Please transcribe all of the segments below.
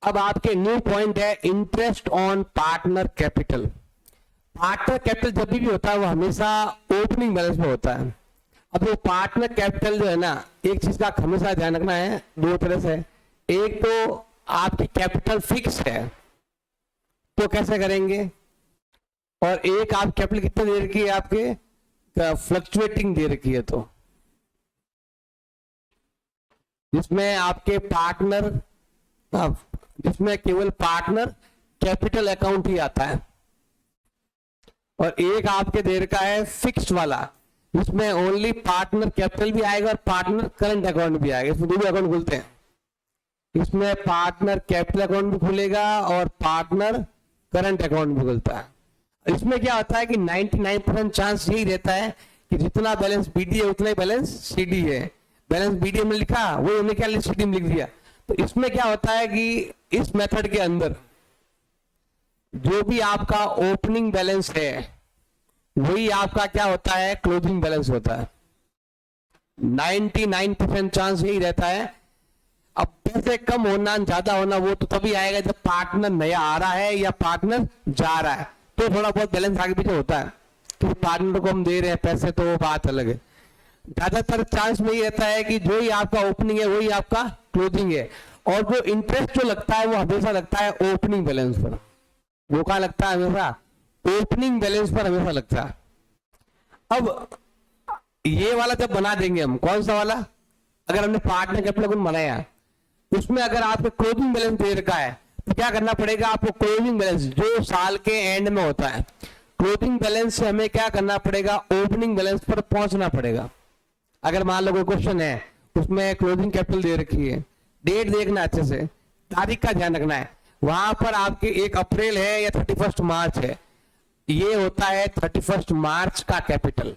अब आपके new point है interest on partner capital. Partner capital जब भी होता है वो हमेशा ओपनिंग बैलेंस में होता है। अब वो पार्टनर कैपिटल जो है ना, एक चीज का हमेशा ध्यान रखना है, दो तरह से। एक तो आपकी कैपिटल फिक्स है तो कैसे करेंगे, और एक आप कैपिटल कितने दे रखी है, आपके फ्लक्चुएटिंग दे रखी है, तो जिसमें आपके पार्टनर, जिसमें केवल पार्टनर कैपिटल अकाउंट ही आता है, और एक आपके दे रखा है फिक्स्ड वाला जिसमें ओनली पार्टनर कैपिटल भी आएगा और पार्टनर करंट अकाउंट भी आएगा। इसमें दो भी अकाउंट खुलते हैं, इसमें पार्टनर कैपिटल अकाउंट भी खुलेगा और पार्टनर करंट अकाउंट भी खुलता है। इसमें क्या होता है कि 99% चांस यही रहता है कि जितना बैलेंस बीडी है उतना ही बैलेंस सीडी है। बैलेंस बीडी में लिखा वही हमने क्या सीडी में लिख दिया। तो इसमें क्या होता है कि इस मेथड के अंदर जो भी आपका ओपनिंग बैलेंस है वही आपका क्या होता है, क्लोजिंग बैलेंस होता है। 99% चांस यही रहता है। अब पैसे कम होना ज्यादा होना वो तो तभी आएगा जब पार्टनर नया आ रहा है या पार्टनर जा रहा है, तो थोड़ा बहुत बैलेंस आगे पीछे होता है। तो पार्टनर को हम दे रहे हैं पैसे तो वो बात अलग है। ज्यादातर चांस में ये रहता है कि जो ही आपका ओपनिंग है वही आपका क्लोजिंग है, और जो इंटरेस्ट जो लगता है वो हमेशा लगता है ओपनिंग बैलेंस पर। वो क्या लगता है, हमेशा ओपनिंग बैलेंस पर हमेशा लगता है। अब ये वाला जब बना देंगे हम, कौन सा वाला, अगर हमने पार्टनर कैपिटल अकाउंट बनाया उसमें अगर आपको क्लोजिंग बैलेंस दे रखा है तो क्या करना पड़ेगा, आपको क्लोजिंग बैलेंस जो साल के एंड में होता है, क्लोजिंग बैलेंस से हमें क्या करना पड़ेगा, ओपनिंग बैलेंस पर पहुंचना पड़ेगा। अगर मान लो कोई क्वेश्चन है उसमें क्लोजिंग कैपिटल दे रखी है, डेट देखना अच्छे से, तारीख का ध्यान रखना है, वहां पर आपके 1 अप्रैल है या 31 मार्च है, ये होता है 31 मार्च का कैपिटल,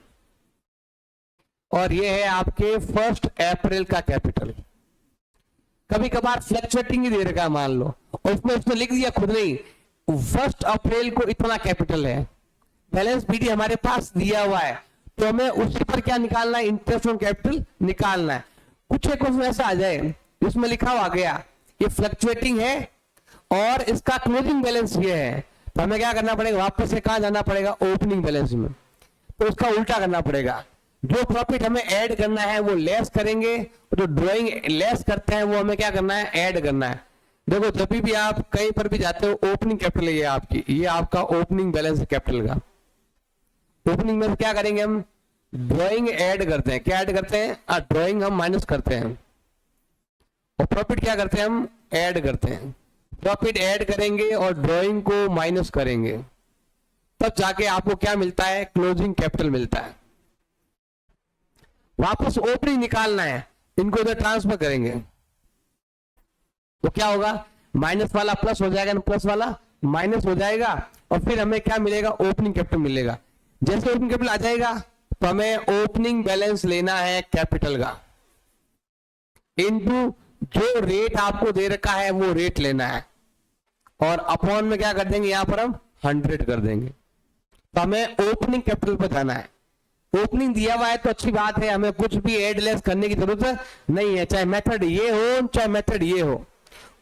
और ये है आपके 1 अप्रैल का कैपिटल। कभी कभार फ्लक्चुएटिंग ही दे रखा है मान लो, और उसमें लिख दिया खुद नहीं 1 अप्रैल को इतना कैपिटल है, बैलेंस बीडी हमारे पास दिया हुआ है, तो हमें उसी पर क्या निकालना है, इंटरेस्ट ऑन कैपिटल निकालना है। कुछ एक क्वेश्चन ऐसा आ जाए इसमें लिखा हुआ गया ये फ्लक्चुएटिंग है और इसका क्लोजिंग बैलेंस ये है, तो हमें क्या करना पड़ेगा, वापस से कहां जाना पड़ेगा, ओपनिंग बैलेंस में। तो उसका उल्टा करना पड़ेगा, जो प्रॉफिट हमें ऐड करना है वो लेस करेंगे, जो ड्रॉइंग लेस करते हैं वो हमें क्या करना है, ऐड करना है। देखो जब भी आप कहीं पर भी जाते हो, ओपनिंग कैपिटल है ये आपकी, ये आपका ओपनिंग बैलेंस है कैपिटल का। ओपनिंग में क्या करेंगे हम, ड्रॉइंग ऐड करते हैं। क्या ऐड करते हैं, ड्रॉइंग हम माइनस करते हैं, और प्रॉफिट क्या करते हैं, हम ऐड करते हैं। प्रॉफिट ऐड करेंगे और ड्रॉइंग को माइनस करेंगे, तब जाके आपको क्या मिलता है, क्लोजिंग कैपिटल मिलता है। वापस ओपनिंग निकालना है, इनको इधर ट्रांसफर करेंगे तो क्या होगा, माइनस वाला प्लस हो जाएगा, प्लस वाला माइनस हो जाएगा, और फिर हमें क्या मिलेगा, ओपनिंग कैपिटल मिलेगा। जैसे ओपनिंग कैपिटल आ जाएगा तो हमें ओपनिंग बैलेंस लेना है कैपिटल का, इनटू जो रेट आपको दे रखा है वो रेट लेना है, और अपॉन में क्या कर देंगे, यहां पर हम 100 कर देंगे। तो हमें ओपनिंग कैपिटल पर जाना है। ओपनिंग दिया हुआ है तो अच्छी बात है, हमें कुछ भी एड लेस करने की जरूरत नहीं है, चाहे मेथड ये हो चाहे मेथड ये हो।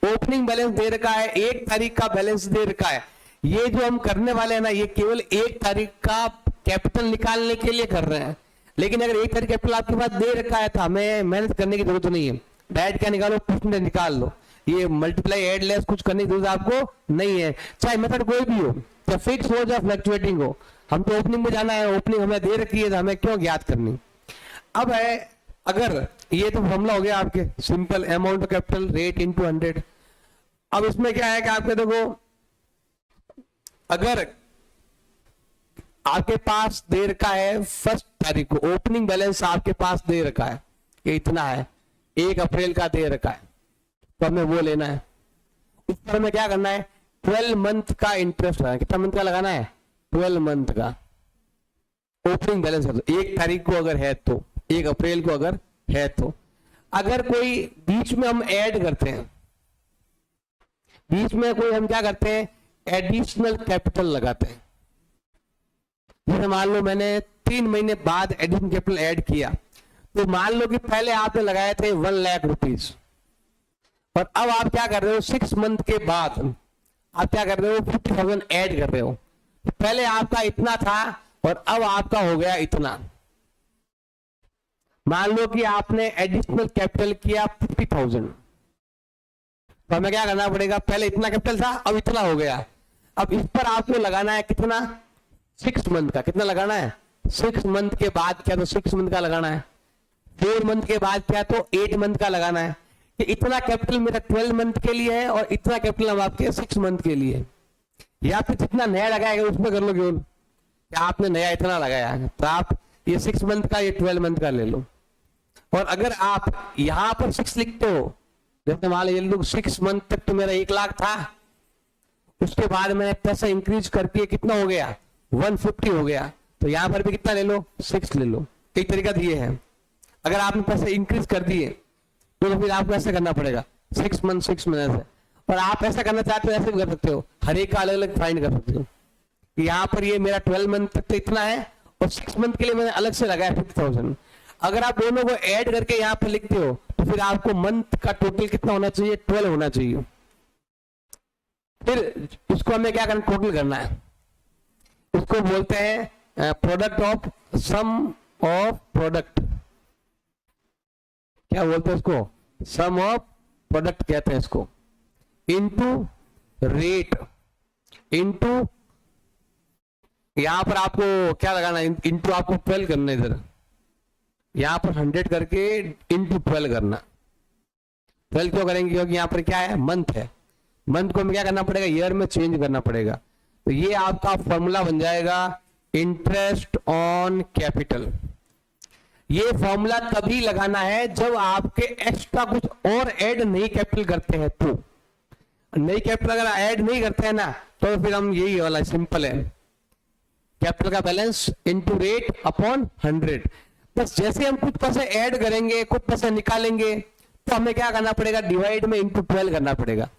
ओपनिंग बैलेंस दे रखा है, 1 तारीख का बैलेंस दे रखा है, ये जो हम करने वाले हैं ना ये केवल 1 तारीख का कैपिटल निकालने के लिए कर रहे हैं। लेकिन अगर 1 तारीख कैपिटल आपके पास दे रखा है तो हमें मेहनत करने की जरूरत नहीं है, डायरेक्ट क्या निकालो, परसेंटेज निकाल लो, ये मल्टीप्लाई एड लेस कुछ करने की जरूरत आपको नहीं है, चाहे मेथड कोई भी हो, चाहे फिक्स हो चाहे फ्लक्चुएटिंग हो। हम तो ओपनिंग में जाना है, ओपनिंग हमें दे रखी है तो हमें क्यों ज्ञात करनी। अब है, अगर ये तो फॉर्मूला हो गया आपके simple, amount of capital rate into 100। अब इसमें क्या है कि आपके देखो, अगर आपके पास दे रखा है 1 तारीख को, ओपनिंग बैलेंस आपके पास दे रखा है ये इतना है, 1 अप्रैल का दे रखा है, तो हमें वो लेना है। उस पर हमें क्या करना है, 12 मंथ का इंटरेस्ट लगाना है। कितना मंथ का लगाना है, 12 मंथ का। ओपनिंग बैलेंस है तो 1 तारीख को अगर है तो, 1 अप्रैल को अगर है तो। अगर कोई बीच में हम ऐड करते हैं, बीच में कोई हम क्या करते हैं, एडिशनल कैपिटल लगाते हैं। जैसे मान लो मैंने 3 महीने बाद एडिशनल कैपिटल ऐड किया, तो मान लो कि पहले आपने लगाए थे 1 लाख रुपीज, और अब आप क्या कर रहे हो, 6 मंथ के बाद आप क्या कर रहे हो, 50,000 ऐड कर रहे हो। पहले आपका इतना था और अब आपका हो गया इतना। मान लो कि आपने एडिशनल कैपिटल किया 50,000, तो हमें क्या करना पड़ेगा, पहले इतना कैपिटल था अब इतना हो गया। अब इस पर आपको लगाना है कितना, 6 मंथ का। कितना लगाना है, 6 मंथ के बाद क्या, तो 6 मंथ का लगाना है। 4 मंथ के बाद क्या, तो 8 मंथ का लगाना है। कि इतना कैपिटल मेरा 12 मंथ के लिए है और इतना कैपिटल हम आपके 6 मंथ के लिए। या फिर जितना नया लगाएगा उसमें कर लो क्यों, क्या आपने नया इतना लगाया है तो आप ये 6 मंथ का ये 12 मंथ का ले लो। और अगर आप यहां पर 6 लिखते हो, जैसे मान लीजिए 6 मंथ तक तो मेरा 1 लाख था, उसके बाद मैंने पैसा इंक्रीज करके कितना हो गया, 150 हो गया, तो यहां पर भी कितना ले लो, 6 ले लो। एक तरीका तो ये है, अगर आपने पैसे इंक्रीज कर दिए तो फिर आपको ऐसा करना पड़ेगा 6 मंथ 6 मंथ ऐसे। और आप ऐसा करना चाहते हो ऐसे भी कर सकते हो, हर एक का अलग अलग फाइंड कर सकते हो। यहाँ पर ये मेरा 12 मंथ तक तो इतना है और 6 मंथ के लिए मैंने अलग से लगाया 50,000। अगर आप दोनों को ऐड करके यहाँ पर लिखते हो तो फिर आपको मंथ का टोटल कितना होना चाहिए, 12 होना चाहिए। फिर इसको हमें क्या करना, टोटल करना है। इसको बोलते हैं product of sum of product. क्या बोलते हैं इसको, सम ऑफ प्रोडक्ट कहते हैं इसको। इनटू रेट, इनटू यहां पर आपको क्या लगाना, इनटू आपको 12 करना, इधर यहां पर 100 करके इनटू 12 करना। 12 क्यों करेंगे, क्योंकि यहां पर क्या है, मंथ है। मंथ को हमें क्या करना पड़ेगा, ईयर में चेंज करना पड़ेगा। तो ये आपका फॉर्मूला बन जाएगा इंटरेस्ट ऑन कैपिटल। ये फॉर्मूला तभी लगाना है जब आपके एक्स्ट्रा कुछ और ऐड नहीं कैपिटल करते हैं। तो नई कैपिटल अगर ऐड नहीं करते हैं ना, तो फिर हम यही वाला सिंपल है, कैपिटल का बैलेंस इनटू रेट अपॉन 100। बस जैसे हम कुछ पैसे ऐड करेंगे, कुछ पैसे निकालेंगे, तो हमें क्या करना पड़ेगा, डिवाइड में इनटू 12 करना पड़ेगा।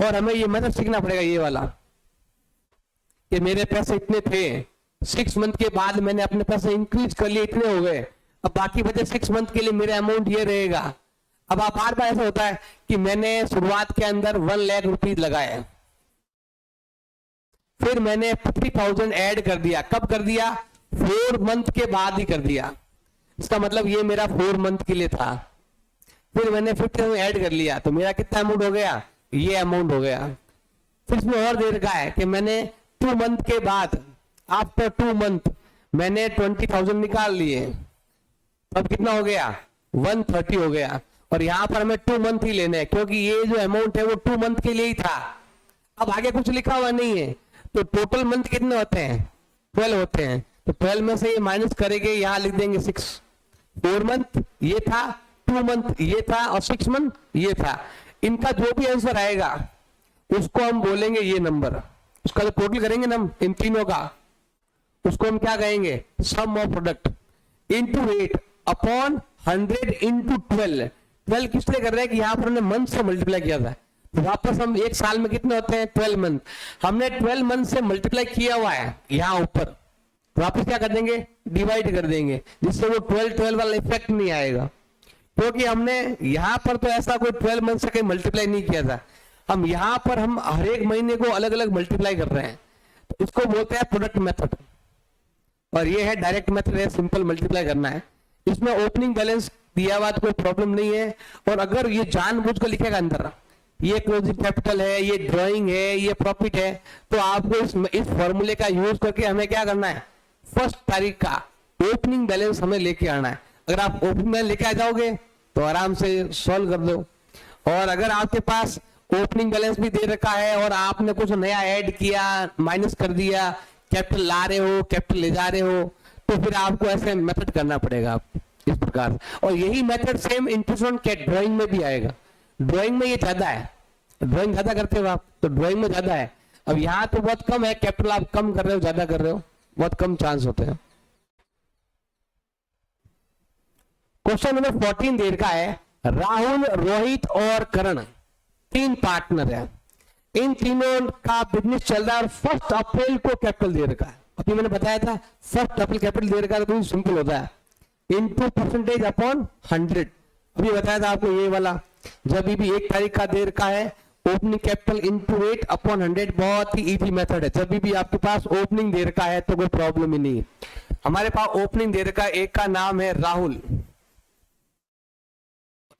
और हमें ये मेथड सीखना पड़ेगा, ये वाला, कि मेरे पैसे इतने थे, 6 मंथ के बाद मैंने अपने पैसे इंक्रीज कर लिए, इतने हो गए, अब बाकी बचे 6 मंथ के लिए मेरा अमाउंट ये रहेगा। अब आप बार बार ऐसा होता है कि मैंने शुरुआत के अंदर 1 लाख रुपीज लगाए, फिर मैंने 50,000 ऐड कर दिया। कब कर दिया, 4 मंथ के बाद ही कर दिया। इसका मतलब ये मेरा 4 मंथ के लिए था। फिर मैंने 50,000 ऐड कर लिया, तो मेरा कितना अमाउंट हो गया, ये अमाउंट हो गया। फिर इसमें और देर का है कि मैंने 2 मंथ के बाद, आफ्टर 2 मंथ मैंने 20,000 निकाल लिए, तब कितना हो गया, 130 हो गया। और यहां पर हमें 2 मंथ ही लेने हैं, क्योंकि ये जो अमाउंट है वो 2 मंथ के लिए ही था। अब आगे कुछ लिखा हुआ नहीं है, तो टोटल मंथ कितने होते हैं, 12 होते हैं। तो 12 में से ये माइनस करेंगे, यहां लिख देंगे 6। 4 मंथ ये था, 2 मंथ ये था और 6 मंथ ये था। इनका जो भी आंसर आएगा उसको हम बोलेंगे ये नंबर, उसका जो टोटल करेंगे ना हम इन तीनों का, उसको हम क्या कहेंगे, sum of product into rate upon 100 into 12। 12 किस लिए कर रहे हैं कि यहां पर हमने मंथ से मल्टीप्लाई किया था, तो वापस हम एक साल में कितने होते हैं, 12 मंथ। हमने 12 मंथ से मल्टीप्लाई किया हुआ है यहां ऊपर, वापस क्या कर देंगे, डिवाइड कर देंगे, जिससे वो 12 वाला इफेक्ट नहीं आएगा। क्योंकि हमने यहां पर तो ऐसा कोई 12 मंथ से कहीं मल्टीप्लाई नहीं किया था, हम यहां पर हम हर एक महीने को अलग अलग मल्टीप्लाई कर रहे हैं, तो इसको बोलते हैं प्रोडक्ट मेथड। और ये है डायरेक्ट मेथड है, सिंपल मल्टीप्लाई करना है। इसमें ओपनिंग बैलेंस दिया हुआ तो कोई प्रॉब्लम नहीं है। और अगर ये जानबूझ कर लिखेगा अंदर, ये क्लोजिंग कैपिटल है, ये ड्राइंग है, ये प्रॉफिट है, तो आपको इस फॉर्मूले का यूज करके हमें क्या करना है, फर्स्ट तारीख का ओपनिंग बैलेंस हमें लेके आना है। अगर आप ओपनिंग बैलेंस लेके आ जाओगे तो आराम से सॉल्व कर दो। और अगर आपके पास ओपनिंग बैलेंस भी दे रखा है और आपने कुछ नया ऐड किया, माइनस कर दिया, कैपिटल ला रहे हो, कैपिटल ले जा रहे हो, तो फिर आपको ऐसे मेथड करना पड़ेगा आप इस प्रकार। और यही method same interest on drawing में भी आएगा। ड्राइंग में ये ज्यादा है, ड्राइंग ज्यादा करते हो आप, तो ड्राइंग में ज्यादा है। अब यहाँ तो बहुत कम है, कैपिटल आप कम कर रहे हो, ज्यादा कर रहे हो, बहुत कम चांस होते हैं। क्वेश्चन नंबर 14 देर का है, राहुल, रोहित और करण 3 पार्टनर है, इन तीनों का बिजनेस चल रहा है और 1 अप्रैल को कैपिटल दे रखा है। अभी मैंने बताया था 1 अप्रैल कैपिटल दे रखा है, तो सिंपल होता है इनटू परसेंटेज अपॉन 100। अभी बताया था आपको ये वाला। जब भी 1 तारीख का दे रखा है, ओपनिंग कैपिटल इनटू 8 अपॉन 100 बहुत ही इजी मेथड है। जब भी आपके पास ओपनिंग दे रखा है तो कोई प्रॉब्लम ही नहीं है। हमारे पास ओपनिंग दे रखा है, एक का नाम है राहुल,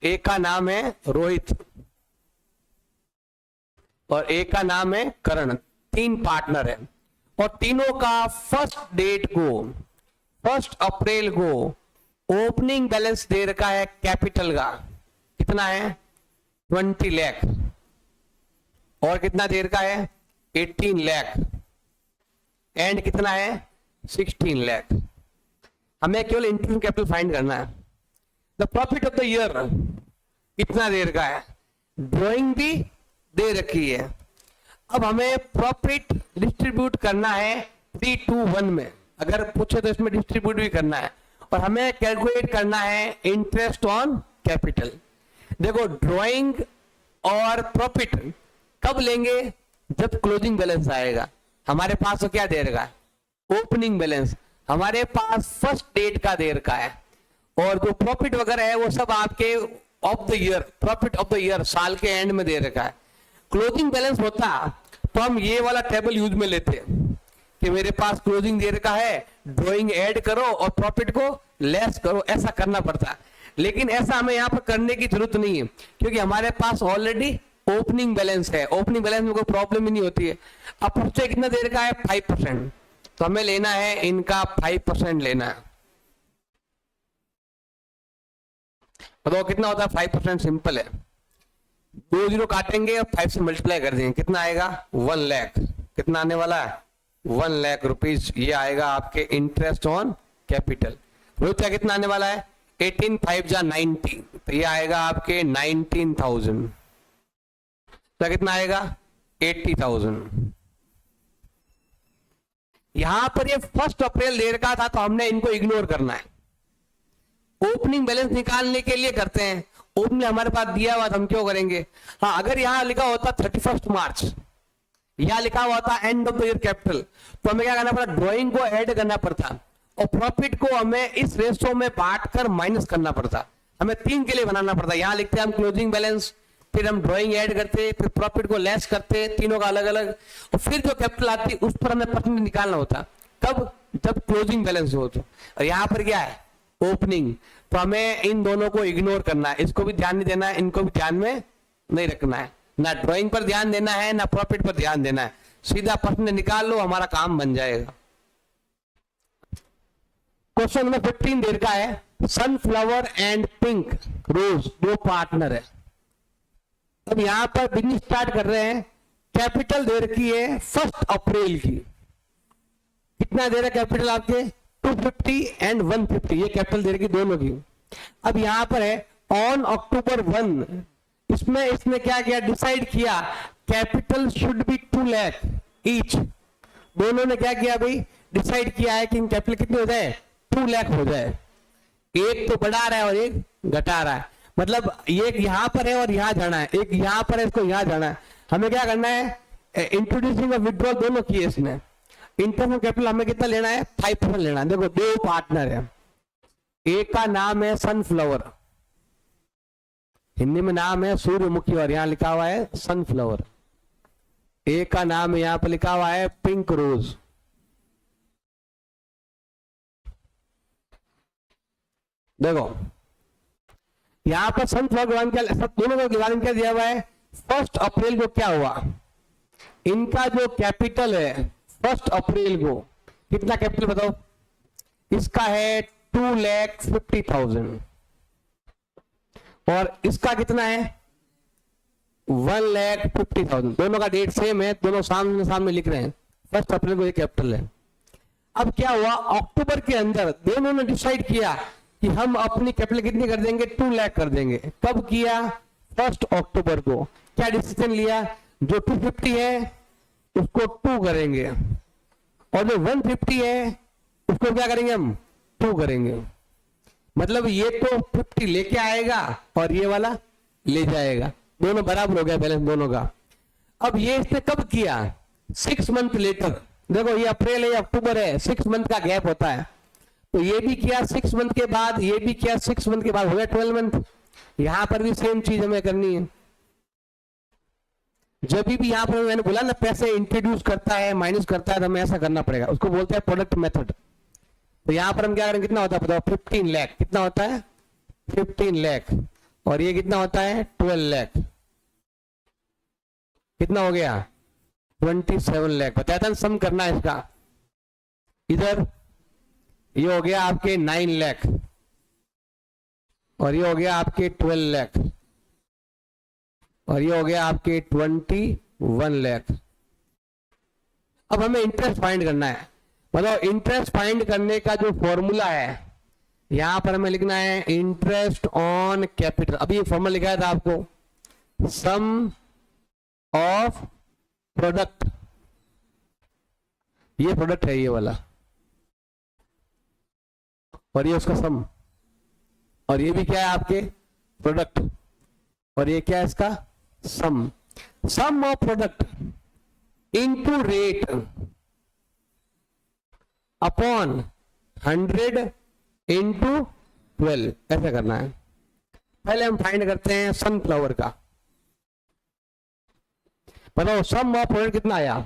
एक का नाम है रोहित और एक का नाम है करण। 3 पार्टनर है और तीनों का फर्स्ट डेट को 1 अप्रैल को ओपनिंग बैलेंस दे रखा है कैपिटल का, कितना है 20 लाख और कितना दे रखा है 18 लाख एंड कितना है 16 लाख। हमें केवल इंटरनल कैपिटल फाइंड करना है। The profit of the year कितना दे रखा है, ड्राइंग भी दे रखी है। अब हमें प्रॉफिट डिस्ट्रीब्यूट करना है 3-2-1 में, अगर पूछे तो इसमें डिस्ट्रीब्यूट भी करना है और हमें कैलकुलेट करना है इंटरेस्ट ऑन कैपिटल। देखो ड्राइंग और प्रॉफिट कब लेंगे, जब क्लोजिंग बैलेंस आएगा। हमारे पास तो क्या दे रखा है ओपनिंग बैलेंस, हमारे पास फर्स्ट डेट का दे रखा है और जो प्रॉफिट वगैरह है वो सब आपके of the year, profit of the year साल के एंड में दे रखा है। क्लोजिंग बैलेंस होता तो हम ये वाला टेबल यूज में लेते कि मेरे पास क्लोजिंग दे रखा है, ड्राइंग ऐड करो और प्रॉफिट को लेस करो, ऐसा करना पड़ता। लेकिन ऐसा हमें यहाँ पर करने की जरूरत नहीं है क्योंकि हमारे पास ऑलरेडी ओपनिंग बैलेंस है। ओपनिंग बैलेंस में कोई प्रॉब्लम ही नहीं होती है। अब उससे कितना दे रखा है 5%, तो हमें लेना है इनका 5% लेना है। बताओ कितना होता है 5%, सिंपल है, 2 जीरो काटेंगे और 5 से मल्टीप्लाई कर देंगे, कितना आएगा 1 लाख। कितना आने वाला है 1 लाख रुपीज, ये आएगा आपके इंटरेस्ट ऑन कैपिटल। रोहित का कितना आने वाला है 18 5 जा 90, तो ये आएगा आपके 19,000। तो कितना आएगा 80,000। यहां पर ये 1 अप्रैल दे रखा था तो हमने इनको इग्नोर करना है। ओपनिंग बैलेंस निकालने के लिए करते हैं, ओपनिंग हमारे पास दिया हुआ हम क्यों करेंगे। हाँ अगर यहां लिखा होता 31 मार्च, यहां लिखा हुआ था end of the year capital, तो हमें क्या करना पड़ता, ड्राइंग को ऐड करना पड़ता और प्रॉफिट को हमें इस रेशो में बांटकर माइनस करना पड़ता। हमें 3 के लिए बनाना पड़ता। यहां लिखते हैं हम क्लोजिंग बैलेंस, फिर हम ड्राइंग ऐड करते, फिर प्रॉफिट को लेस करते, तीनों का अलग अलग, और फिर जो कैपिटल आती उस पर हमें परसेंट निकालना होता। कब, जब क्लोजिंग बैलेंस हो तो। और यहाँ पर क्या है ओपनिंग, तो हमें इन दोनों को इग्नोर करना है, इसको भी ध्यान नहीं देना है, इनको भी ध्यान में नहीं रखना है। ना ड्राइंग पर ध्यान देना है ना प्रॉफिट पर ध्यान देना है, सीधा परसेंट निकाल लो, हमारा काम बन जाएगा। क्वेश्चन नंबर 15 दे रखा है, sunflower and pink rose 2 partner है। अब यहां पर बिजनेस स्टार्ट कर रहे हैं, कैपिटल दे रखी है 1 अप्रैल की। कितना दे रहा है कैपिटल आपके 250 एंड 150, ये कैपिटल दे रखी दोनों की। अब यहां पर है ऑन अक्टूबर 1, इसमें इसने क्या किया, डिसाइड किया capital should be 2 lakh each. दोनों ने क्या किया भाई, डिसाइड किया है कि कैपिटल कितने हो जाए 2 लाख हो जाए। एक तो बढ़ा रहा है और एक घटा रहा है, मतलब एक यहां पर है और यहां जाना है, एक यहां पर है इसको यहां जाना है। हमें क्या करना है, इंट्रोड्यूसिंग और विड्रॉल दोनों किए इसने। इंटरनल कैपिटल हमें कितना लेना है 5% लेना है। देखो 2 पार्टनर है, एक का नाम है सनफ्लावर, हिंदी में नाम है सूर्यमुखी और यहां लिखा हुआ है सनफ्लावर। एक का नाम यहां पर लिखा हुआ है पिंक रोज। देखो यहां पर सनफ्लावर दोनों का डिवाइड क्या दिया हुआ है, 1 अप्रैल को क्या हुआ, इनका जो कैपिटल है 1 अप्रैल को कितना कैपिटल बताओ, इसका है 2,50,000 और इसका कितना है 1,50,000। दोनों का डेट सेम है, दोनों सामने सामने लिख रहे हैं, 1 अप्रैल को ये कैपिटल है। अब क्या हुआ, अक्टूबर के अंदर दोनों ने डिसाइड किया कि हम अपनी कैपिटल कितनी कर देंगे 2 लाख कर देंगे। कब किया 1 अक्टूबर को। क्या डिसीजन लिया, जो 250 है उसको 2 करेंगे और जो 150 है उसको क्या करेंगे हम 2 करेंगे। मतलब ये तो 50 लेके आएगा और ये वाला ले जाएगा, दोनों बराबर हो गया बैलेंस दोनों का। अब ये इसने कब किया 6 मंथ लेटर। देखो ये अप्रैल है, अक्टूबर है, 6 मंथ का गैप होता है, तो ये भी किया 6 मंथ के बाद, ये भी किया 6 मंथ के बाद, हो गया 12 मंथ। यहां पर भी सेम चीज हमें करनी है। जब भी यहां पर मैंने बोला ना पैसे इंट्रोड्यूस करता है माइनस करता है तो हमें ऐसा करना पड़ेगा, उसको बोलते हैं प्रोडक्ट मेथड। तो यहां पर हम क्या करेंगे, कितना होता है बताओ, 15 लाख। कितना होता है 15 लाख, और ये कितना होता है 12 लाख। कितना हो गया 27 लाख। बताया था सम करना है इसका। इधर ये हो गया आपके 9 लाख और ये हो गया आपके 12 लाख और ये हो गया आपके 21 लाख। अब हमें इंटरेस्ट फाइंड करना है। मतलब इंटरेस्ट फाइंड करने का जो फॉर्मूला है यहां पर हमें लिखना है इंटरेस्ट ऑन कैपिटल। अभी ये फॉर्मूला लिखा था आपको, सम ऑफ प्रोडक्ट। ये प्रोडक्ट है ये वाला और ये उसका सम, और ये भी क्या है आपके प्रोडक्ट, और ये क्या है इसका sum. Sum of product into rate upon 100 into 12, ऐसा करना है। पहले हम फाइंड करते हैं सनफ्लावर का। बताओ सम ऑफ प्रोडक्ट कितना आया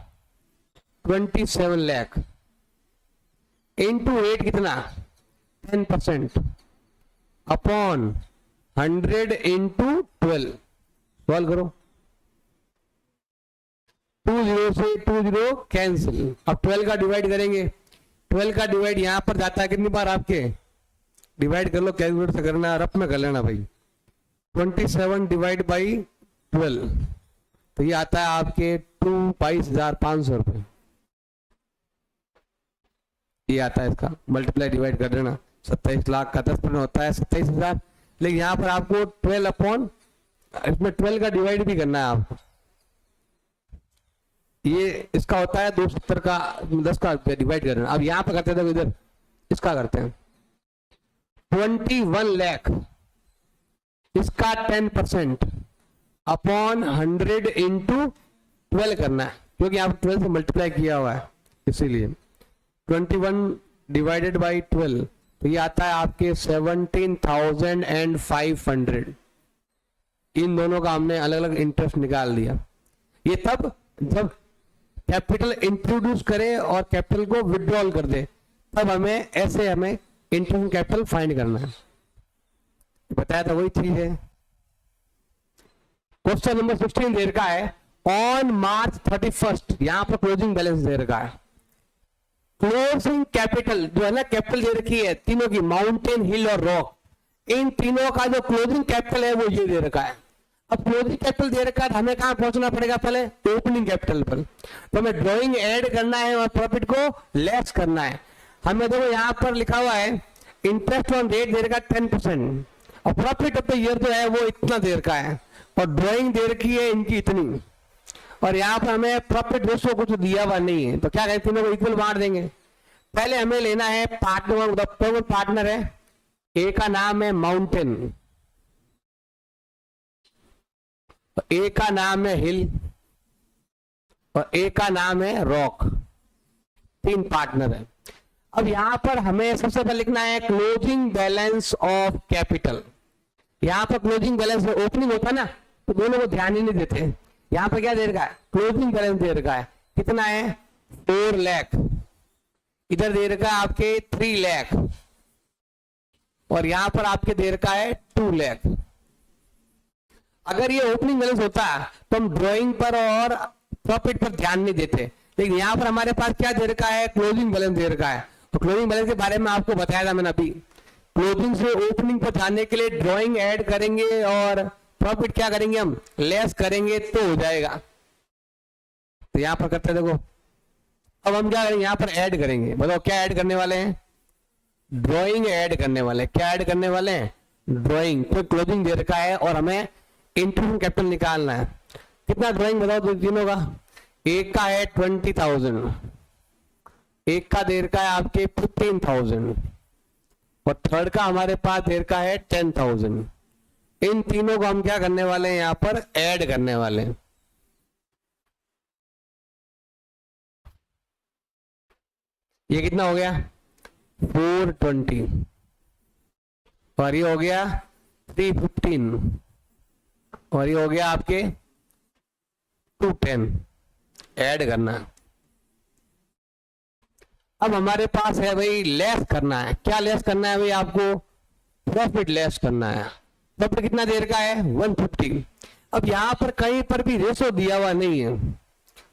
27 लाख इंटू रेट कितना 10% अपॉन 100 इंटू 12। सॉल्व करो, 20 से 20 कैंसिल। अब 12 का डिवाइड करेंगे, 12 का डिवाइड यहां पर जाता है कितनी बार आपके, डिवाइड कर लो कैलकुलेटर से करना, रफ में कर लेना भाई। 27 डिवाइड बाई 12 तो ये आता है आपके 22,500 रुपए। ये आता है इसका, मल्टीप्लाई डिवाइड कर देना। 27 लाख का 10% होता है 27,000। लेकिन यहाँ पर आपको 12 अपॉन, इसमें 12 का डिवाइड भी करना है आपको। ये इसका होता है 270 का 10 का डिवाइड करना। अब यहाँ पर करते थे इधर इसका करते हैं 21 लाख, इसका 10% अपॉन 100 इंटू 12 करना है, क्योंकि आप 12 से मल्टीप्लाई किया हुआ है इसीलिए। 21 डिवाइडेड बाई 12 तो ये आता है आपके 17,500। इन दोनों का हमने अलग अलग इंटरेस्ट निकाल दिया। ये तब जब कैपिटल इंट्रोड्यूस करे और कैपिटल को विड्रॉल कर दे, तब हमें ऐसे हमें इंटरेस्ट कैपिटल फाइंड करना है। बताया था वही चीज है। क्वेश्चन नंबर 16 दे रखा है ऑन मार्च 31, यहां पर क्लोजिंग बैलेंस दे रखा है। क्लोजिंग कैपिटल जो है ना, कैपिटल दे रखी है तीनों की, माउंटेन, हिल और रॉक, इन तीनों का जो क्लोजिंग कैपिटल है वो ये दे रखा है। अब क्लोजिंग कैपिटल दे रखा है तो हमें कहां पहुंचना पड़ेगा, पहले ओपनिंग कैपिटल पर। तो हमें ड्रॉइंग ऐड करना है और प्रॉफिट को लेस करना है। हमें देखो यहां पर लिखा हुआ है इंटरेस्ट ऑन रेट दे रखा है 10% और प्रॉफिट ऑफ द ईयर जो है वो इतना दे रखा है, और ड्रॉइंग दे रखी है इनकी इतनी, और यहाँ पर हमें प्रॉफिट रेशो कुछ दिया हुआ नहीं है। तो क्या करें, तीनों को इक्वल बांट देंगे। पहले हमें लेना है पार्टनर, कौन पार्टनर है, ए का नाम है माउंटेन, ए का नाम है हिल और ए का नाम है रॉक। 3 पार्टनर है। अब यहां पर हमें सबसे पहले लिखना है क्लोजिंग बैलेंस ऑफ कैपिटल। यहां पर क्लोजिंग बैलेंस ओपनिंग होता है ना, तो दोनों को ध्यान ही नहीं देते। यहां पर क्या दे रखा है, क्लोजिंग बैलेंस दे रखा है, कितना है 4 लाख, इधर दे रखा है आपके 3 लाख, और यहां पर आपके दे रखा है 2 लाख। अगर ये ओपनिंग बैलेंस होता तो हम ड्राइंग पर और प्रॉफिट पर ध्यान नहीं देते, लेकिन यहां पर हमारे पास क्या दे रखा है, क्लोजिंग बैलेंस दे रखा है। तो क्लोजिंग बैलेंस के बारे में आपको बताया था मैंने अभी। क्लोजिंग से ओपनिंग पर जाने के लिए ड्राइंग ऐड करेंगे और प्रॉफिट क्या करेंगे, हम लेस करेंगे तो हो जाएगा। तो यहां पर करते देखो, अब हम क्या करेंगे, यहां पर ऐड करेंगे। बताओ क्या ऐड करने वाले हैं, ड्राइंग ऐड करने वाले। क्या ऐड करने वाले हैं, ड्राइंग। तो क्लोजिंग दे रखा है और हमें इंटरेस्ट कैपिटल निकालना है। कितना ड्राइंग बताओ दो तीनों का, एक का है 20,000, एक का दे रखा है आपके 15,000 और थर्ड का हमारे पास दे रखा है 10,000। इन तीनों को हम क्या करने वाले हैं, यहां पर ऐड करने वाले हैं। ये कितना हो गया 420 और ये हो गया 315 और ये हो गया आपके 210, ऐड करना है। अब हमारे पास है भाई लेस करना है। क्या लेस करना है भाई? आपको प्रॉफिट लेस करना है। प्रॉफिट कितना देर का है? 150। अब यहाँ पर कहीं पर भी रेशो दिया हुआ नहीं है,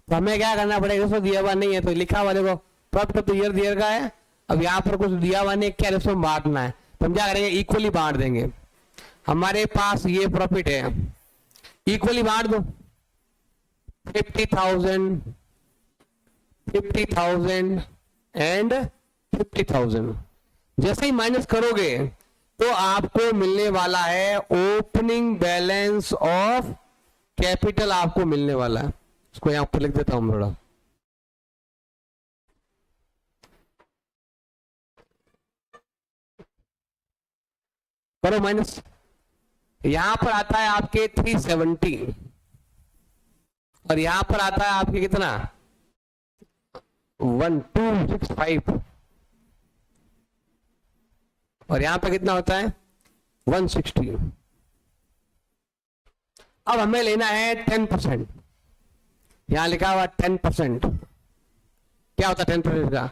तो हमें क्या करना पड़ेगा? रेशो दिया हुआ नहीं है तो लिखा हुआ देखो profit of the year there का है। अब यहाँ पर कुछ दिया हुआ नहीं, क्या रेशो बांटना है, तो हम क्या करेंगे? इक्वली बांट देंगे। हमारे पास ये प्रॉफिट है, इक्वली बांट दो। 50,000 50,000 एंड 50,000। जैसे ही माइनस करोगे तो आपको मिलने वाला है ओपनिंग बैलेंस ऑफ कैपिटल, आपको मिलने वाला है। इसको यहां पर लिख देता हूं थोड़ा। करो माइनस। यहां पर आता है आपके 370 और यहां पर आता है आपके कितना? 1265 और यहां पर कितना होता है? 160। अब हमें लेना है 10%। यहां लिखा हुआ 10%। क्या होता है 10% का?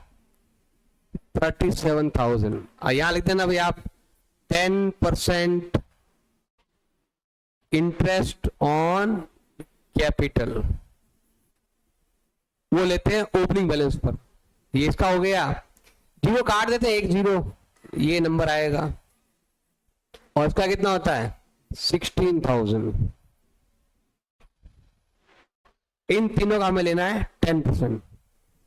37,000। और यहां लिख देना भाई आप 10% इंटरेस्ट ऑन कैपिटल, वो लेते हैं ओपनिंग बैलेंस पर। ये इसका हो गया, जीरो काट देते हैं, 1 0 ये नंबर आएगा। और इसका कितना होता है? 16,000। इन तीनों का हमें लेना है 10%,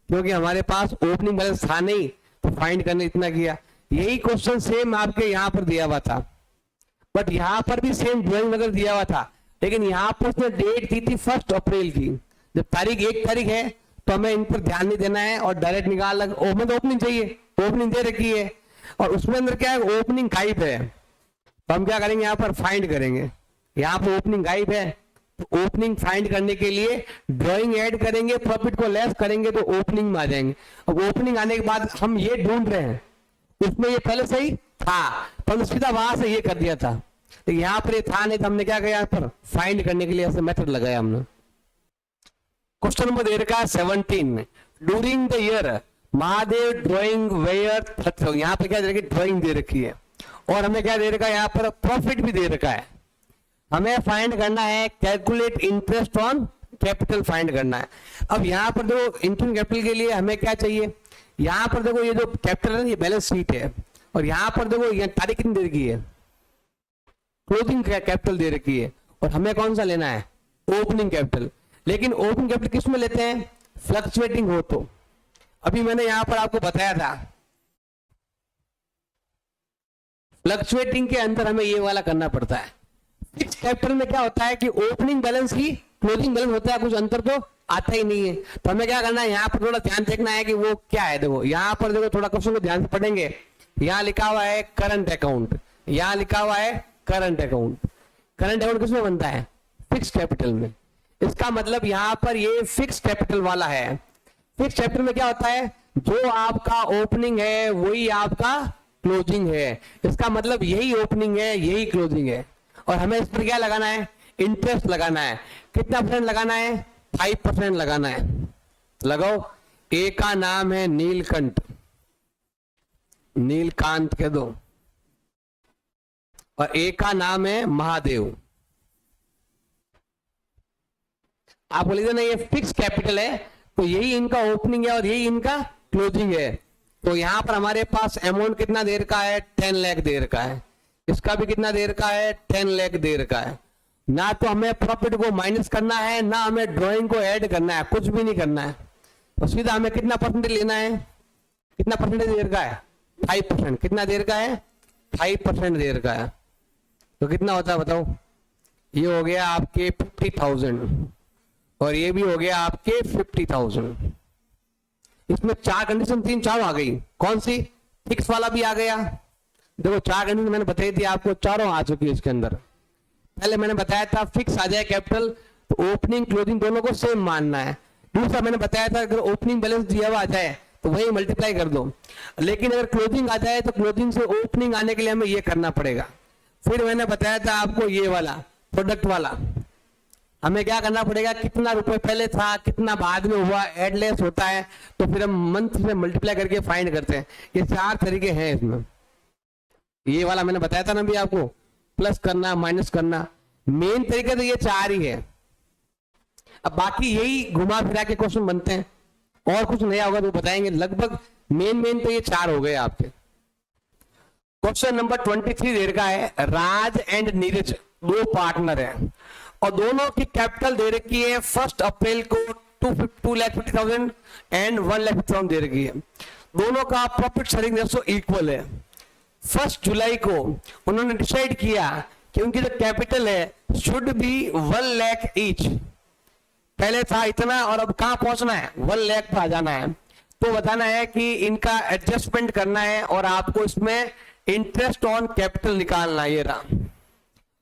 क्योंकि हमारे पास ओपनिंग बैलेंस था नहीं तो फाइंड करने इतना किया। यही क्वेश्चन सेम आपके यहां पर दिया हुआ था, बट यहां पर भी सेम ड्राइंग वगैरह दिया हुआ था, लेकिन यहां पर उसने डेट दी थी 1 अप्रैल की। जब तारीख 1 तारीख है तो हमें इन पर ध्यान नहीं देना है और डायरेक्ट निकाल लग। ओपनिंग चाहिए, ओपनिंग दे रखी है और उसमें अंदर क्या है? ओपनिंग गायब है। तो हम क्या करेंगे? यहाँ पर फाइंड करेंगे। यहाँ पर ओपनिंग गायब है तो ओपनिंग फाइंड करने के लिए ड्राइंग ऐड करेंगे, प्रॉफिट को लेस करेंगे तो ओपनिंग में आ जाएंगे। अब ओपनिंग आने के बाद हम ये ढूंढ रहे हैं, उसमें ये पहले से ही था तो सीधा वहां से ये कर दिया था, तो यहाँ पर ये था नहीं तो हमने क्या किया? यहाँ पर फाइंड करने के लिए ऐसे मेथड लगाया हमने। क्वेश्चन नंबर दे रखा है 17। During the year Mahadev drawing where, यहाँ पे क्या दे रखी? ड्राइंग दे रखी है और हमें क्या दे रखा है? यहाँ पर प्रॉफिट भी दे रखा है। हमें फाइंड करना है calculate interest on capital, find करना है। अब यहाँ पर देखो इंटरेस्ट कैपिटल के लिए हमें क्या चाहिए? यहाँ पर देखो ये जो कैपिटल है ये बैलेंस शीट है और यहाँ पर देखो ये तारीख कितनी दे रखी है? क्लोजिंग कैपिटल दे रखी है और हमें कौन सा लेना है? Opening capital. लेकिन ओपनिंग कैपिटल किस में लेते हैं? फ्लक्चुएटिंग हो तो। अभी मैंने यहां पर आपको बताया था फ्लक्चुएटिंग के अंदर हमें ये वाला करना पड़ता है। फिक्स कैपिटल में क्या होता है कि ओपनिंग बैलेंस ही क्लोजिंग बैलेंस होता है, कुछ अंतर तो आता ही नहीं है। तो हमें क्या करना है? यहाँ पर थोड़ा ध्यान देखना है कि वो क्या है। देखो यहाँ पर देखो थोड़ा क्वेश्चन को ध्यान से पढ़ेंगे। यहाँ लिखा हुआ है करंट अकाउंट, यहाँ लिखा हुआ है करंट अकाउंट। करंट अकाउंट किसमें बनता है? फिक्स कैपिटल में। इसका मतलब यहाँ पर ये फिक्स कैपिटल वाला है। फिक्स कैपिटल में क्या होता है? जो आपका ओपनिंग है वही आपका क्लोजिंग है। इसका मतलब यही ओपनिंग है यही क्लोजिंग है और हमें इस पर क्या लगाना है? इंटरेस्ट लगाना है। कितना % लगाना है? 5% लगाना है। लगाओ। ए का नाम है नीलकंठ, नीलकांत कह दो, और ए का नाम है महादेव। आप बोल देना ये फिक्स कैपिटल है तो यही इनका ओपनिंग है और यही इनका क्लोजिंग है। तो यहां पर हमारे पास अमाउंट कितना देर का है? 10 लाख देर का है। इसका भी कितना देर का है? 10 लाख देर का है। ना तो हमें प्रॉफिट को माइनस करना है ना हमें ड्राइंग को ऐड करना है, कुछ भी नहीं करना है। तो सीधा हमें कितना परसेंटेज लेना है? कितना परसेंटेज देर का है? 5%। कितना देर का है? 5% देर का है। तो कितना होता है बताओ? ये हो गया आपके 50,000 और ये भी हो गया आपके 50,000। इसमें 4 कंडीशन 3 आ गई। कौन सी? फिक्स वाला भी आ गया। देखो 4 कंडीशन मैंने बताई थी आपको, चारों आ चुकी है इसके अंदर। पहले मैंने बताया था फिक्स आ जाए कैपिटल तो ओपनिंग क्लोजिंग दोनों को सेम मानना है। दूसरा मैंने बताया था अगर ओपनिंग बैलेंस दिया हुआ आ जाए तो वही मल्टीप्लाई कर दो, लेकिन अगर क्लोजिंग आ जाए तो क्लोजिंग से ओपनिंग आने के लिए हमें ये करना पड़ेगा। फिर मैंने बताया था आपको ये वाला प्रोडक्ट वाला, हमें क्या करना पड़ेगा, कितना रुपए पहले था कितना बाद में हुआ, एड लेस होता है, तो फिर हम मंथ से मल्टीप्लाई करके फाइंड करते हैं। ये 4 तरीके हैं इसमें। ये वाला मैंने बताया था ना भी आपको, प्लस करना माइनस करना, मेन तरीका तो ये 4 ही है। अब बाकी यही घुमा फिरा के क्वेश्चन बनते हैं, और कुछ नया होगा तो बताएंगे। लगभग मेन तो ये 4 हो गए आपके। क्वेश्चन नंबर 23 दे रखा है, राज एंड नीरज 2 पार्टनर हैं और दोनों की कैपिटल दे रखी है 1 अप्रैल को 2,50,000 एंड 1,50,000 दे रखी है। दोनों का प्रॉफिट शेयरिंग रेशो इक्वल है। 1 जुलाई को उन्होंने डिसाइड किया कि उनकी जो कैपिटल है शुड बी 1 लाख ईच। पहले था इतना और अब कहां पहुंचना है, 1 लाख पर आ जाना है। तो बताना है कि इनका एडजस्टमेंट करना है और आपको इसमें इंटरेस्ट ऑन कैपिटल निकालना है। ये रहा,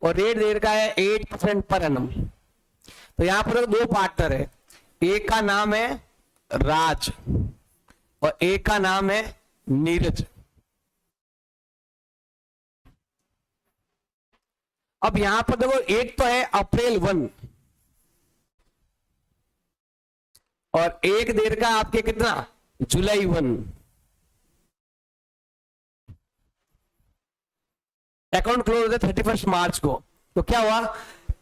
और रेट दे रखा है 8% पर एनम। तो यहां पर 2 पार्टनर है, एक का नाम है राज और एक का नाम है नीरज। अब यहां पर देखो, एक तो है अप्रैल 1 और एक देर का आपके कितना, जुलाई 1। अकाउंट क्लोज होता है 31 मार्च को। तो क्या हुआ,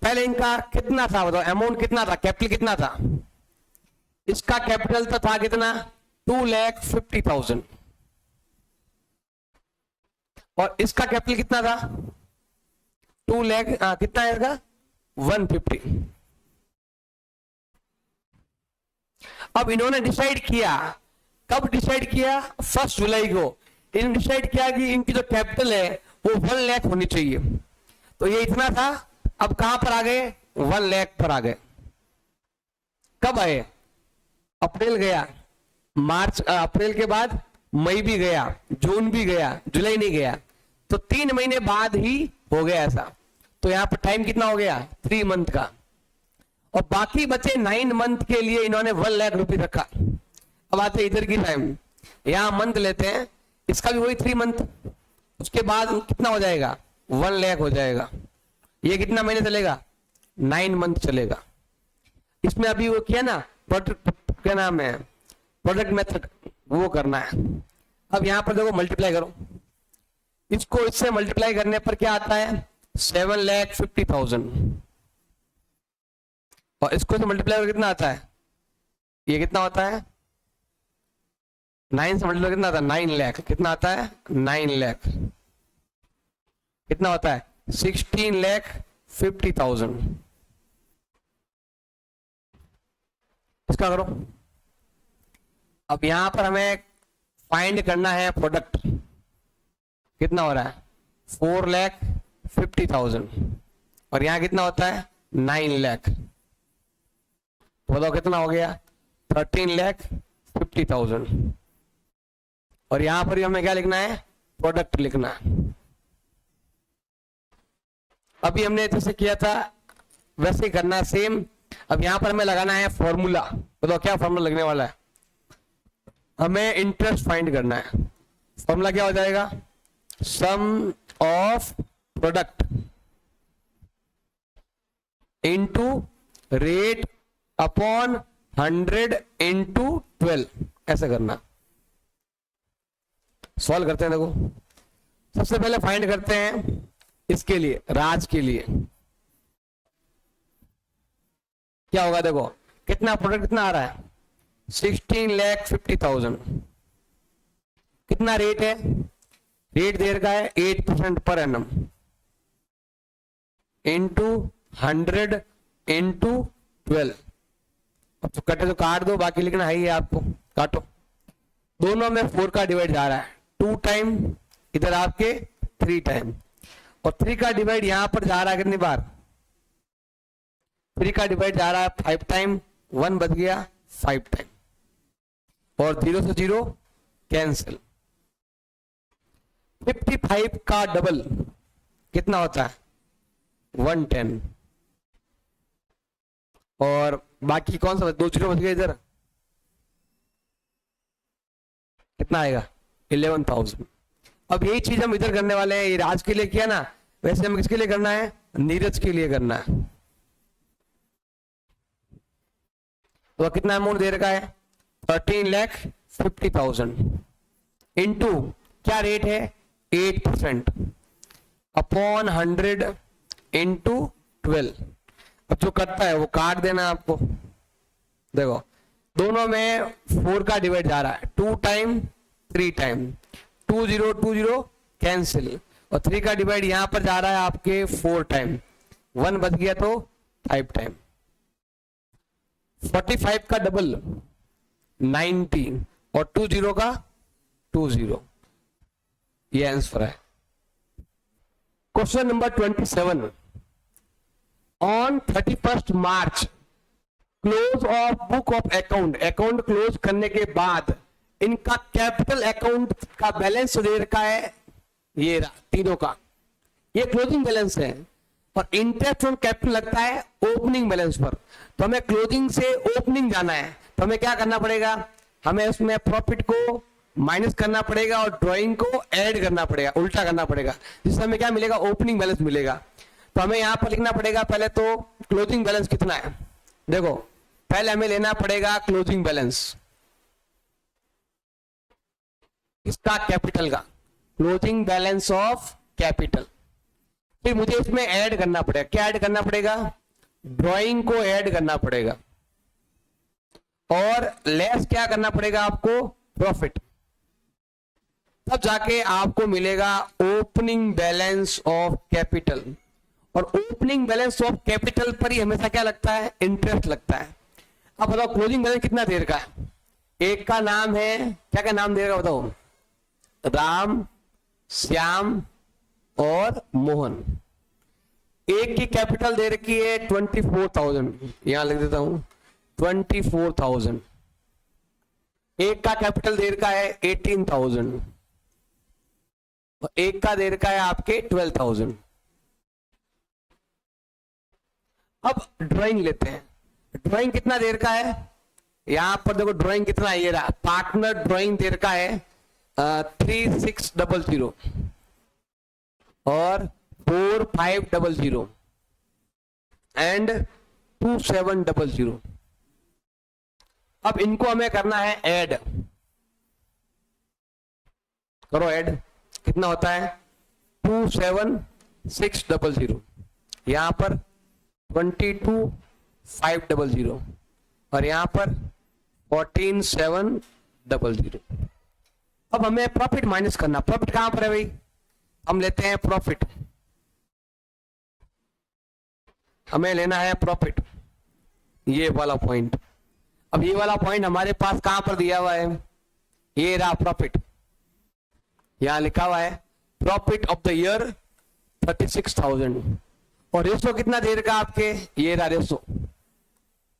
पहले इनका कितना था बताओ, अमाउंट कितना था, कैपिटल कितना था। इसका कैपिटल तो था कितना, 2,50,000 और इसका कैपिटल कितना था, 2 लाख कितना है इसका, 150। अब इन्होंने डिसाइड किया, कब डिसाइड किया, 1 जुलाई को इन्होंने डिसाइड किया कि इनकी जो कैपिटल है वो 1 लाख होनी चाहिए। तो ये इतना था, अब कहां पर आ गए, 1 लाख पर आ गए। कब आए, अप्रैल गया, मार्च अप्रैल के बाद मई भी गया, जून भी गया, जुलाई नहीं गया, तो 3 महीने बाद ही हो गया ऐसा। तो यहां पर टाइम कितना हो गया, 3 मंथ का। और बाकी बचे 9 मंथ के लिए इन्होंने 1 लाख रुपए रखा। अब आते इधर की टाइम, यहां मंथ लेते हैं, इसका भी वही 3 मंथ, उसके बाद कितना हो जाएगा, 1 लाख हो जाएगा। ये कितना महीने चलेगा, 9 मंथ चलेगा। इसमें अभी वो किया ना प्रोडक्ट, क्या नाम है, प्रोडक्ट मेथड, वो करना है। अब यहां पर देखो मल्टीप्लाई करो, इसको इससे मल्टीप्लाई करने पर क्या आता है, 7,50,000 और इसको से मल्टीप्लाई कर कितना आता है, ये कितना होता है, 9 से मल्टीप्लाई कितना आता है, 9 लाख। कितना आता है, 9 लाख। कितना होता है, 16,50,000। इसका करो। अब यहां पर हमें फाइंड करना है प्रोडक्ट, कितना हो रहा है, 4,50,000 और यहां कितना होता है, 9 लाख। तो बताओ कितना हो गया, 13,50,000। और यहां पर हमें क्या लिखना है, प्रोडक्ट लिखना है। अभी हमने जैसे किया था वैसे ही करना है सेम। अब यहां पर हमें लगाना है फॉर्मूला। बताओ क्या फॉर्मूला लगने वाला है, हमें इंटरेस्ट फाइंड करना है। फॉर्मूला क्या हो जाएगा, sum of product into rate upon 100 into 12, ऐसा करना। सॉल्व करते हैं। देखो सबसे पहले फाइंड करते हैं इसके लिए, राज के लिए क्या होगा। देखो कितना प्रोडक्ट कितना आ रहा है, 16,50,000। कितना रेट है, रेट दे रखा है 8% पर एनम इंटू 100 इंटू 12। अब तो कटे तो काट दो, बाकी लिखना है ही आपको, काटो। दोनों में 4 का डिवाइड जा रहा है, 2 टाइम, इधर आपके 3 टाइम, और 3 का डिवाइड यहां पर जा रहा है कितनी बार, 3 का डिवाइड जा रहा है 5 टाइम, 1 बच गया 5 टाइम, और 0 से 0 कैंसिल। 55 का डबल कितना होता है, 110, और बाकी कौन सा 2 0 बच गए, इधर कितना आएगा, 11,000। अब यही चीज हम इधर करने वाले हैं, ये राज के लिए किया ना, वैसे हमें किसके लिए करना है, नीरज के लिए करना है। तो कितना अमाउंट दे रखा है, 13,50,000 इंटू क्या रेट है, 8% अपॉन 100 इंटू 12। अब जो करता है वो काट देना आपको। देखो दोनों में 4 का डिवाइड जा रहा है, 2 टाइम 3 टाइम, 2 0 2 0 कैंसिल, और 3 का डिवाइड यहां पर जा रहा है आपके 4 टाइम, 1 बच गया तो 5 टाइम। 45 का डबल 90 और 2 0 का 2 0, ये आंसर है। Question number 27, on 31 March close of book of account, account close करने के बाद इनका कैपिटल अकाउंट का बैलेंस दे रखा है, ये तीनों का, ये क्लोजिंग बैलेंस है, और इंटरेस्ट ऑन कैपिटल लगता है ओपनिंग बैलेंस पर। तो हमें क्लोजिंग से ओपनिंग जाना है, तो हमें क्या करना पड़ेगा, हमें उसमें प्रॉफिट को माइनस करना पड़ेगा और ड्राइंग को ऐड करना पड़ेगा, उल्टा करना पड़ेगा, जिससे हमें क्या मिलेगा, ओपनिंग बैलेंस मिलेगा। तो हमें यहां पर लिखना पड़ेगा पहले तो क्लोजिंग बैलेंस कितना है। देखो पहले हमें लेना पड़ेगा क्लोजिंग बैलेंस इसका, कैपिटल का, क्लोजिंग बैलेंस ऑफ कैपिटल। फिर मुझे इसमें ऐड करना पड़ेगा, क्या ऐड करना पड़ेगा, ड्राइंग को ऐड करना पड़ेगा, और लेस क्या करना पड़ेगा आपको, प्रॉफिट। तब जाके आपको मिलेगा ओपनिंग बैलेंस ऑफ कैपिटल। और ओपनिंग बैलेंस ऑफ कैपिटल पर ही हमेशा क्या लगता है, इंटरेस्ट लगता है। अब बताओ क्लोजिंग बैलेंस कितना देर का है, एक का नाम है, क्या क्या नाम देगा बताओ, राम, श्याम और मोहन। एक की कैपिटल दे रखी है 24,000, यहां लिख देता हूं 24,000। एक का कैपिटल दे रखा है 18,000 और एक का दे रखा है आपके 12,000। अब ड्राइंग लेते हैं, ड्राइंग कितना देर का है, यहां पर देखो ड्राइंग कितना है, ये रहा पार्टनर ड्राइंग देर का है 3600 और 4500 एंड 2700। अब इनको हमें करना है ऐड, करो ऐड, कितना होता है 27600, यहां पर 22,500 और यहां पर 14,700। अब हमें प्रॉफिट माइनस करना, प्रॉफिट कहां पर है भाई, हम लेते हैं प्रॉफिट, हमें लेना है प्रॉफिट, ये वाला पॉइंट। अब ये वाला पॉइंट हमारे पास कहां पर दिया हुआ है, ये रहा प्रॉफिट, यहां लिखा हुआ है प्रॉफिट ऑफ द ईयर 36,000 और रेशो कितना देर का आपके, ये रहा रेशो।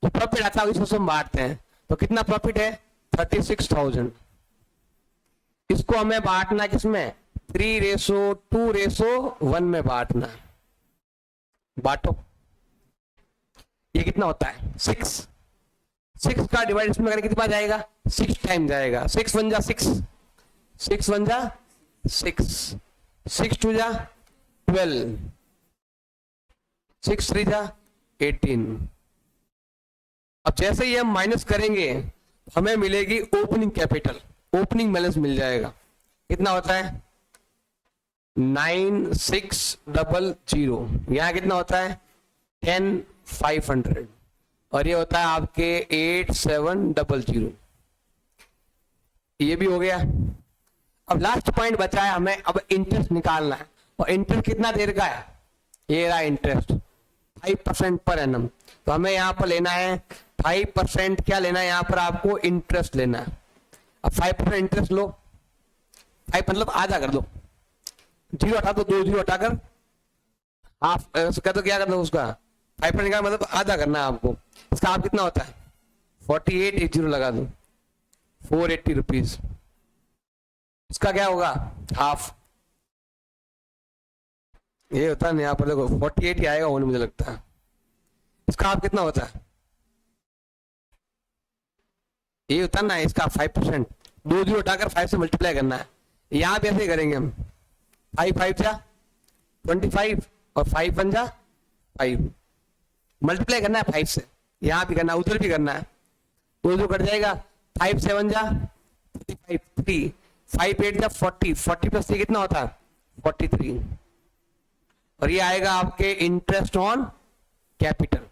तो प्रॉफिट आता है इसको हम बांटते हैं, तो कितना प्रॉफिट है 36,000। इसको हमें बांटना किसमें, 3:2:1 में बांटना, बांटो। ये कितना होता है 6, 6 का डिवाइड इसमें करके कितना जाएगा, 6 टाइम जाएगा, 6 1 जा 6, 6 1 जा 6, 6 2 जा 12, 6 3 जा 18। अब जैसे ही हम माइनस करेंगे हमें मिलेगी ओपनिंग कैपिटल, ओपनिंग बैलेंस मिल जाएगा, कितना होता है 9,600, यहां कितना होता है 10,500 और ये होता है आपके 8,700। ये भी हो गया। अब लास्ट पॉइंट बचा है हमें, अब इंटरेस्ट निकालना है, और इंटरेस्ट कितना देर का है, ये रहा इंटरेस्ट 5% पर एनम। तो हमें यहाँ पर लेना है 5%, क्या लेना है यहाँ पर आपको, इंटरेस्ट लेना है। अब 5% इंटरेस्ट लो, 5 मतलब आधा कर दो, 0 हटा दो, 2 0 हटाकर हाफ कर दो, क्या कर दो उसका 5% का मतलब आधा करना है आपको। इसका आप कितना होता है 4880 लगा दो, 480 रुपीज। इसका क्या होगा हाफ, ये होता है यहाँ पर देखो 48 ही आएगा, मुझे लगता है। इसका हाफ कितना होता है, ये होता है ना इसका 5%, 2 0 उठाकर 5 से मल्टीप्लाई करना है। यहां भी ऐसे करेंगे हम, 5 5 जा 25 और 5 बन जा 5, मल्टीप्लाई करना है 5 से, यहां भी करना है उधर भी करना है, तो जो कट जाएगा 5 7 जा 35, 3 5 8 जा 40, 40 प्लस 3 कितना होता है 43, और ये आएगा आपके इंटरेस्ट ऑन कैपिटल।